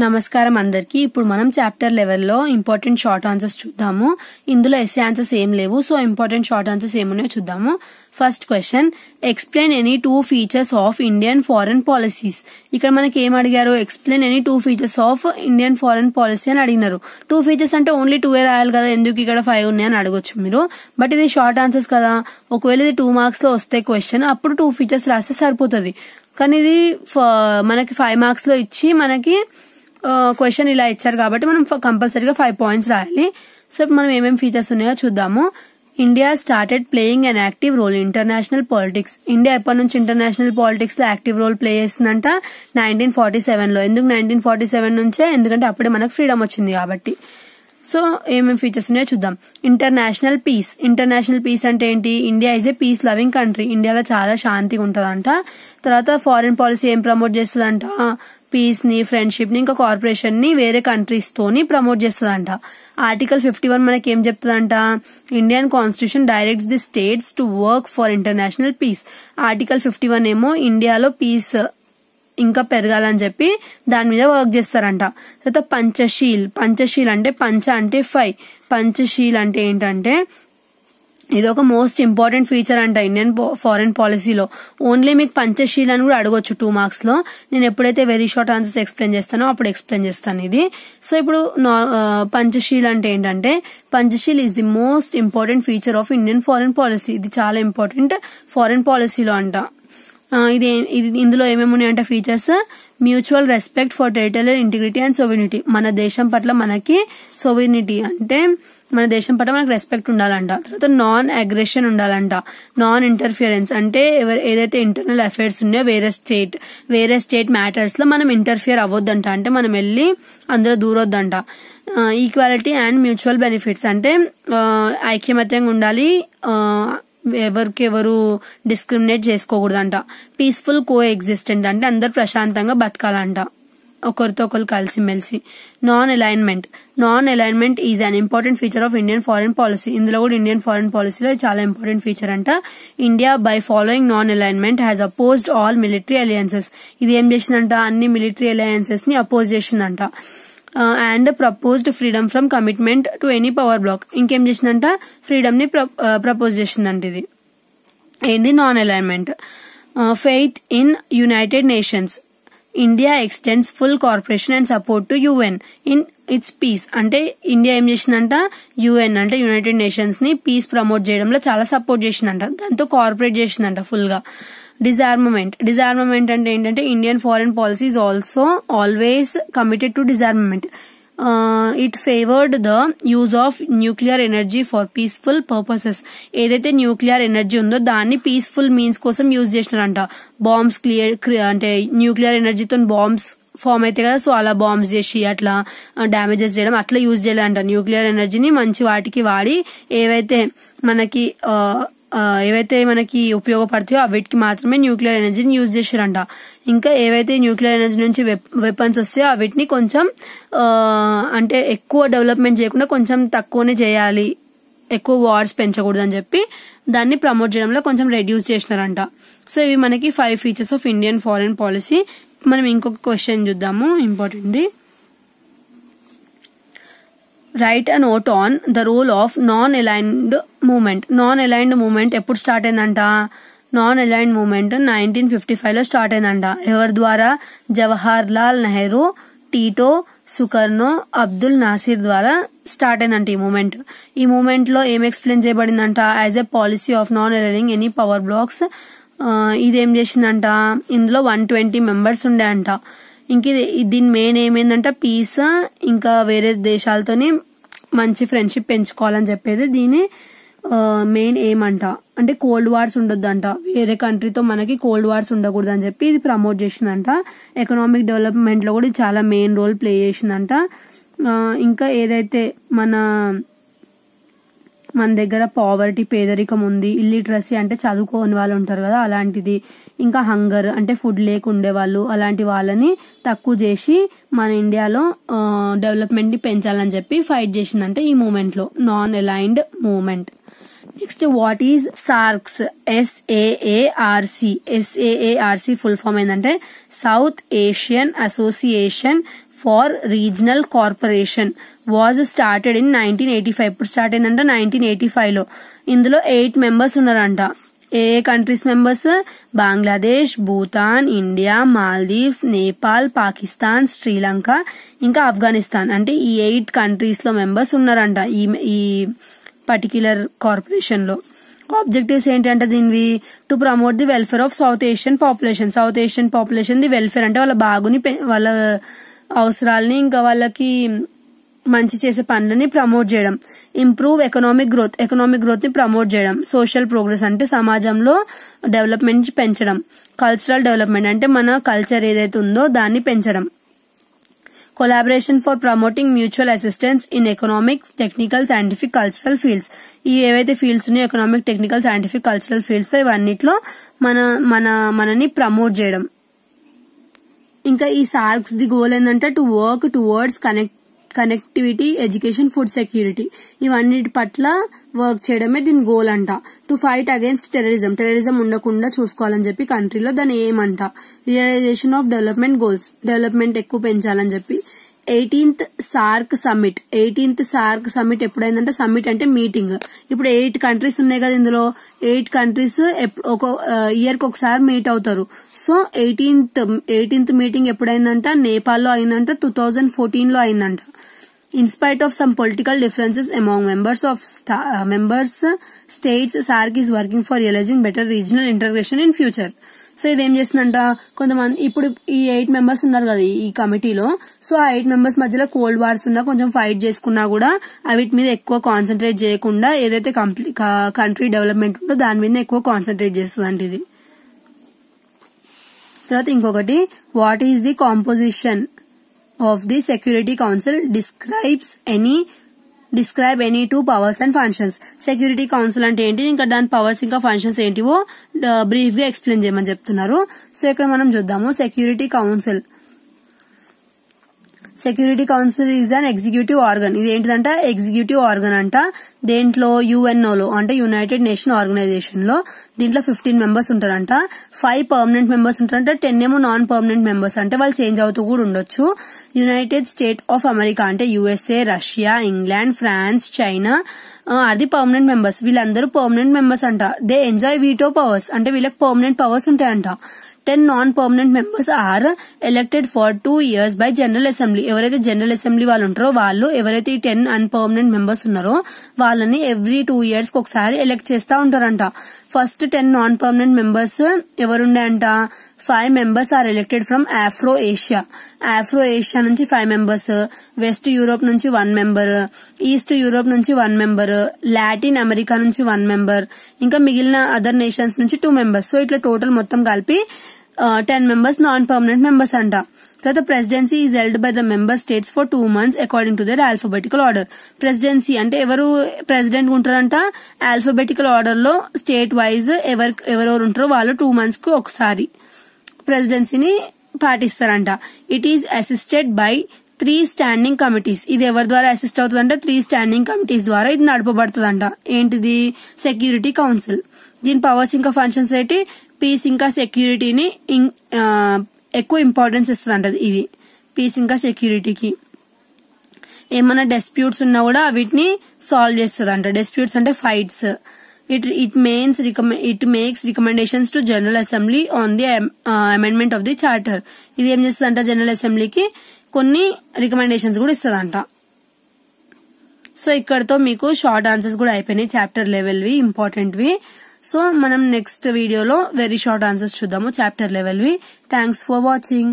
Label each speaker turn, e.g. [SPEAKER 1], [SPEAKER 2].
[SPEAKER 1] నమస్కారం అందరికి. ఇప్పుడు మనం చాప్టర్ లెవెల్లో ఇంపార్టెంట్ షార్ట్ ఆన్సర్స్ చూద్దాము. ఇందులో ఎస్ఏ ఆన్సర్స్ ఏం లేవు, సో ఇంపార్టెంట్ షార్ట్ ఆన్సర్స్ ఏమున్నాయో చూద్దాము. First question, explain any 2 features of Indian foreign policies. ఇక్కడ మనకి ఏం అడిగారు, explain any 2 features of Indian foreign policy అని అడిగినారు. 2 ఫీచర్స్ అంటే ఓన్లీ 2 రాయాలి కదా, ఎందుకు ఇక్కడ 5 ఉన్నాయని అడగొచ్చు మీరు. బట్ ఇది షార్ట్ ఆన్సర్స్ కదా, ఒకవేళ ఇది 2 మార్క్స్ లో వస్తే క్వశ్చన్ అప్పుడు 2 ఫీచర్స్ రాస్తే సరిపోతుంది. కానీ ఇది మనకి 5 మార్క్స్ లో ఇచ్చి మనకి క్వశ్చన్ ఇలా ఇచ్చారు కాబట్టి మనం కంపల్సరీగా 5 పాయింట్స్ రాయాలి. సో ఇప్పుడు మనం ఏమేమి ఫీచర్స్ ఉన్నాయో చూద్దాము. India started playing an active role in international politics. India ఎప్పటి నుంచి ఇంటర్నేషనల్ పాలిటిక్స్ లో యాక్టివ్ రోల్ ప్లే చేస్తుందంట, 1947 లో. ఎందుకు 1947 నుంచే, ఎందుకంటే అప్పుడే మనకు ఫ్రీడమ్ వచ్చింది కాబట్టి. సో ఏమేమి ఫీచర్స్ ఉన్నాయో చూద్దాం. International piece. ఇంటర్నేషనల్ పీస్ అంటే ఏంటి, India is a peace loving country. ఇండియాలో చాలా శాంతిగా ఉంటదంట. తర్వాత ఫారిన్ పాలసీ ఏం ప్రమోట్ చేస్తుందంట, పీస్ ని, ఫ్రెండ్షిప్ ని, ఇంకా కార్పొరేషన్ ని వేరే కంట్రీస్ తోని ప్రమోట్ చేస్తుందంట. ఆర్టికల్ 51 మనకి ఏం చెప్తుందంట, Indian constitution directs the states to work for international peace. Article 51 ఏమో ఇండియాలో పీస్ ఇంకా పెరగాలని చెప్పి దాని మీద వర్క్ చేస్తారంట. తర్వాత పంచశీల్. పంచశీల్ అంటే పంచ అంటే 5, పంచశీల్ అంటే ఏంటంటే ఇది ఒక మోస్ట్ ఇంపార్టెంట్ ఫీచర్ అంట ఇండియన్ ఫారెన్ పాలసీలో. ఓన్లీ మీకు పంచశీల్ అని కూడా అడగొచ్చు 2 మార్క్స్ లో. నేను ఎప్పుడైతే వెరీ షార్ట్ ఆన్సర్స్ ఎక్స్ప్లెయిన్ చేస్తానో అప్పుడు ఎక్స్ప్లెయిన్ చేస్తాను ఇది. సో ఇప్పుడు పంచశీల్ అంటే ఏంటంటే, Panchsheel is the most important feature of Indian foreign policy. ఇది చాలా ఇంపార్టెంట్ ఫారెన్ పాలసీలో అంట. ఇందులో ఏమేమి ఉన్నాయంటే features, mutual respect for territorial integrity and sovereignty. మన దేశం పట్ల మనకి సోవెనిటీ అంటే మన దేశం పట్ల మనకు రెస్పెక్ట్ ఉండాలంట. తర్వాత నాన్ అగ్రెషన్ ఉండాలంట. నాన్ ఇంటర్ఫియరెన్స్ అంటే ఏదైతే ఇంటర్నల్ అఫైర్స్ ఉన్నాయో వేరే స్టేట్ మ్యాటర్స్ లో మనం ఇంటర్ఫియర్ అవ్వద్దంట, అంటే మనం వెళ్ళి అందులో దూరొద్దంట. ఈక్వాలిటీ అండ్ మ్యూచువల్ బెనిఫిట్స్ అంటే ఐక్యమత్యంగా ఉండాలి, ఎవరికెవరు డిస్క్రిమినేట్ చేసుకోకూడదంట. పీస్ఫుల్ కో ఎగ్జిస్టెంట్ అంటే అందరు ప్రశాంతంగా బతకాలంట, ఒకరితో ఒకరు కలిసిమెలిసి. Non alignment is an important feature of Indian foreign policy. ఇందులో కూడా ఇండియన్ ఫారెన్ పాలసీలో చాలా ఇంపార్టెంట్ ఫీచర్ అంట. India by following non alignment has opposed all military alliances. ఇది ఏం చేసిందంట, అన్ని మిలిటరీ అలయన్సెస్ ని అపోజ్ చేసిందంట. And proposed freedom from commitment to any power block. ఇంకేం చేసిందంట, ఫ్రీడమ్ ని ప్రపోజ్ చేసిందంట. ఇది ఏంది, non alignment. Faith in United Nations. India extends full corporation and support to UN in its peace. అంటే India ఏం చేసిందంట, యుఎన్ అంటే యునైటెడ్ నేషన్స్ ని పీస్ ప్రమోట్ చేయడంలో చాలా సపోర్ట్ చేసిందంట, దాంతో కోఆపరేట్ చేసిందంట ఫుల్ గా. డిజార్మమెంట్ అంటే ఏంటంటే, Indian foreign policy is also always committed to disarmament. It favoured the use of nuclear energy for peaceful purposes. ఏదైతే న్యూక్లియర్ ఎనర్జీ ఉందో దాన్ని పీస్ఫుల్ మీన్స్ కోసం యూజ్ చేసినారంట. బాంబ్స్ అంటే న్యూక్లియర్ ఎనర్జీతో బాంబ్స్ ఫామ్ అయితే కదా, సో అలా బాంబ్స్ చేసి అట్లా డ్యామేజెస్ చేయడం అట్లా యూజ్ చేయాలంట. న్యూక్లియర్ ఎనర్జీని మంచి వాటికి వాడి ఏవైతే మనకి ఉపయోగపడతాయో వీటికి మాత్రమే న్యూక్లియర్ ఎనర్జీని యూజ్ చేశారంట. ఇంకా ఏవైతే న్యూక్లియర్ ఎనర్జీ నుంచి వెపన్స్ వస్తాయో వీటిని కొంచెం అంటే ఎక్కువ డెవలప్మెంట్ చేయకుండా కొంచెం తక్కువనే చేయాలి, ఎక్కువ వార్స్ పెంచకూడదు అని చెప్పి దాన్ని ప్రమోట్ చేయడంలో కొంచెం రెడ్యూస్ చేసినారంట. సో ఇవి మనకి 5 features of Indian foreign policy. మనం ఇంకొక క్వశ్చన్ చూద్దాము, important. Write a note on the role of non aligned movement. Non aligned movement ఎప్పుడు స్టార్ట్ అయిందంట, నాన్ అలైన్డ్ మూవ్మెంట్ 1955 లో స్టార్ట్ అయిందంట. ఎవరి ద్వారా, జవహర్ లాల్ నెహ్రూ, టీటో, సుకర్నో, అబ్దుల్ నాసిర్ ద్వారా స్టార్ట్ అయిందంట ఈ మూవ్మెంట్ లో ఏం ఎక్స్ప్లెయిన్ చేయబడిందంట, as a policy of non aligning any power blocs. ఇదేం చేసిందంట, ఇందులో 120 మెంబర్స్ ఉండే అంట. ఇంక దీని మెయిన్ ఏమైందంట, పీస్ ఇంకా వేరే దేశాలతోని మంచి ఫ్రెండ్షిప్ పెంచుకోవాలని చెప్పేది దీని మెయిన్ ఏమంట. అంటే కోల్డ్ వార్స్ ఉండొద్దంట, వేరే కంట్రీతో మనకి కోల్డ్ వార్స్ ఉండకూడదు అని చెప్పి ఇది ప్రమోట్ చేసిందంట. ఎకనామిక్ డెవలప్మెంట్ లో కూడా చాలా మెయిన్ రోల్ ప్లే చేసిందంట. ఇంకా ఏదైతే మన దగ్గర పావర్టీ, పేదరికం ఉంది, ఇల్లిటరసీ అంటే చదువుకోని వాళ్ళు ఉంటారు కదా అలాంటిది, ఇంకా హంగర్ అంటే ఫుడ్ లేకుండే వాళ్ళు, అలాంటి వాళ్ళని తక్కువ చేసి మన ఇండియాలో డెవలప్మెంట్ ని పెంచాలని చెప్పి ఫైట్ చేసిందంటే ఈ మూవ్మెంట్ లో, non aligned movement. Next, what is SAARC's? SAARC full form ఏంటంటే South Asian association for regional corporation was started in 1985. ఇప్పుడు స్టార్ట్ అయిందంట 1985 లో. ఇందులో 8 మెంబర్స్ ఉన్నారంట. ఏ countries members? Bangladesh, Bhutan, India, Maldives, Nepal, Pakistan, Sri Lanka, ఇంకా ఆఫ్ఘనిస్తాన్. అంటే ఈ 8 కంట్రీస్ లో మెంబర్స్ ఉన్నారంట ఈ పర్టిక్యులర్ కార్పొరేషన్ లో. ఆబ్జెక్టివ్స్ ఏంటంటే దీనివి to promote the welfare of South Asian population. South Asian population the welfare అంటే వాళ్ళ బాగుని, వాళ్ళ అవసరాలని, ఇంకా వాళ్ళకి మంచి చేసే పనులని ప్రమోట్ చేయడం. ఇంప్రూవ్ ఎకనామిక్ గ్రోత్ ని ప్రమోట్ చేయడం. సోషల్ ప్రోగ్రెస్ అంటే సమాజంలో డెవలప్మెంట్ పెంచడం. కల్చరల్ డెవలప్మెంట్ అంటే మన కల్చర్ ఏదైతే ఉందో దాన్ని పెంచడం. Collaboration for promoting mutual assistance in economic, technical, scientific, cultural fields. ఈ ఏవైతే ఫీల్డ్స్ ఉన్నాయో economic, technical, scientific, cultural fields ఇవన్నిట్లో మనని ప్రమోట్ చేయడం. ఇంకా ఈ సార్క్స్ ది గోల్ ఏంటంటే to work towards connectivity, education, food security ఇవన్నిటి పట్ల వర్క్ చేయడమే దీని గోల్ అంట. టు ఫైట్ అగేన్స్ట్ టెర్రరిజం ఉండకుండా చూసుకోవాలని చెప్పి కంట్రీలో దాని ఏమంట. Realisation of development goals, development ఎక్కువ పెంచాలని చెప్పి. 18th సార్క్ సమ్మిట్ ఎప్పుడైందంటే, సమ్మిట్ అంటే మీటింగ్. ఇప్పుడు 8 కంట్రీస్ ఉన్నాయి కదా, ఇందులో 8 కంట్రీస్ ఒక ఇయర్ కి ఒకసారి మీట్ అవుతారు. సో 18th మీటింగ్ ఎప్పుడైందంట? నేపాల్లో అయిందంట, 2014 లో అయిందంట. In spite of some political differences among members states, SAARC is working for realizing better regional integration in future. So ఇదేం చేస్తుందంట, కొంతమంది ఇప్పుడు ఈ 8 మెంబర్స్ ఉన్నారు కదా ఈ కమిటీలో. సో ఆ 8 మెంబర్స్ మధ్యలో కోల్డ్ వార్స్ ఉన్నా, కొంచెం ఫైట్ చేసుకున్నా కూడా వీటి మీద ఎక్కువ కాన్సన్ట్రేట్ చేయకుండా ఏదైతే కంట్రీ డెవలప్మెంట్ ఉందో దాని మీద ఎక్కువ కాన్సన్ట్రేట్ చేస్తుందంట ఇది. తర్వాత ఇంకొకటి, what is the composition of the Security Council? describe any two powers and functions. Security council అంటే ఏంటి, ఇంకా దాని పవర్స్ ఇంకా ఫంక్షన్స్ ఏంటివో బ్రీఫ్ గా ఎక్స్ప్లెయిన్ చేయమని చెప్తున్నారు. సో ఇక్కడ మనం చూద్దాము. Security council is an executive organ. ఇది ఏంటిదంట, ఎగ్జిక్యూటివ్ ఆర్గన్ అంట. దేంట్లో? యుఎన్ఓలో అంటే యునైటెడ్ నేషన్ ఆర్గనైజేషన్ లో. దీంట్లో 15 మెంబర్స్ ఉంటారంట. 5 పర్మనెంట్ మెంబర్స్ ఉంటారంట, 10 ఏమో నాన్ పర్మనెంట్ మెంబర్స్ అంటే వాళ్ళు చేంజ్ అవుతూ కూడా ఉండొచ్చు. యునైటెడ్ స్టేట్ ఆఫ్ అమెరికా అంటే USA, Russia, England, France, China are the permanent members. వీళ్ళందరూ పర్మనెంట్ మెంబర్స్ అంట. దే ఎంజాయ్ వీటో పవర్స్ అంటే వీళ్ళకి పర్మనెంట్ పవర్స్ ఉంటాయంట. 10 non-permanent members are elected for 2 years by General Assembly. ఎవరైతే జనరల్ అసెంబ్లీ వాళ్ళు ఉంటారో వాళ్ళు, ఎవరైతే ఈ 10 అన్పర్మనెంట్ మెంబర్స్ ఉన్నారో వాళ్ళని ఎవ్రీ 2 years కి ఒకసారి ఎలెక్ట్ చేస్తా ఉంటారంట. ఫస్ట్ 10 non-permanent members ఎవరుండే అంట, 5 members are elected from Afro Asia నుంచి 5 members, వెస్ట్ యూరోప్ నుంచి 1 member, ఈస్ట్ యూరోప్ నుంచి 1 member, లాటిన్ అమెరికా నుంచి 1 member, ఇంకా మిగిలిన అదర్ నేషన్స్ నుంచి 2 members. సో ఇట్లా టోటల్ మొత్తం కలిపి 10 members నాన్ పర్మనెంట్ మెంబర్స్ అంట. తర్వాత presidency is held by the member states for 2 months according to their alphabetical order. Presidency అంటే ఎవరు ప్రెసిడెంట్ ఉంటారంట, ఆల్ఫాబెటికల్ ఆర్డర్ లో స్టేట్ వైజ్ ఎవరెవరు ఉంటారో వాళ్ళు 2 months కు ఒకసారి ప్రెసిడెన్సీని పాటిస్తారంట. It is assisted by 3 standing committees. ఇది ఎవరి ద్వారా అసిస్ట్ అవుతుందంటే 3 standing committees ద్వారా ఇది నడపబడుతుందంట. ఏంటిది? Security council. దీని పవర్స్ ఇంకా ఫంక్షన్స్ ఏంటి, పీస్ ఇంకా సెక్యూరిటీని ఎక్కువ ఇంపార్టెన్స్ ఇస్తుందంట. ఇది పీస్ ఇంకా సెక్యూరిటీకి. ఏమైనా డిస్ప్యూట్స్ ఉన్నా కూడా వీటిని సాల్వ్ చేస్తుందంట. డిస్ప్యూట్స్ అంటే fights. It makes recommendations to General Assembly on the amendment of the charter. ఇది ఏం చేస్తుందంట, జనరల్ అసెంబ్లీకి కొన్ని రికమెండేషన్స్ కూడా ఇస్తుందంట. సో ఇక్కడతో మీకు షార్ట్ ఆన్సర్స్ కూడా అయిపోయినాయి, చాప్టర్ లెవెల్వి ఇంపార్టెంట్వి. సో మనం నెక్స్ట్ వీడియోలో వెరీ షార్ట్ ఆన్సర్స్ చూద్దాము చాప్టర్ లెవెల్వి. Thanks for watching.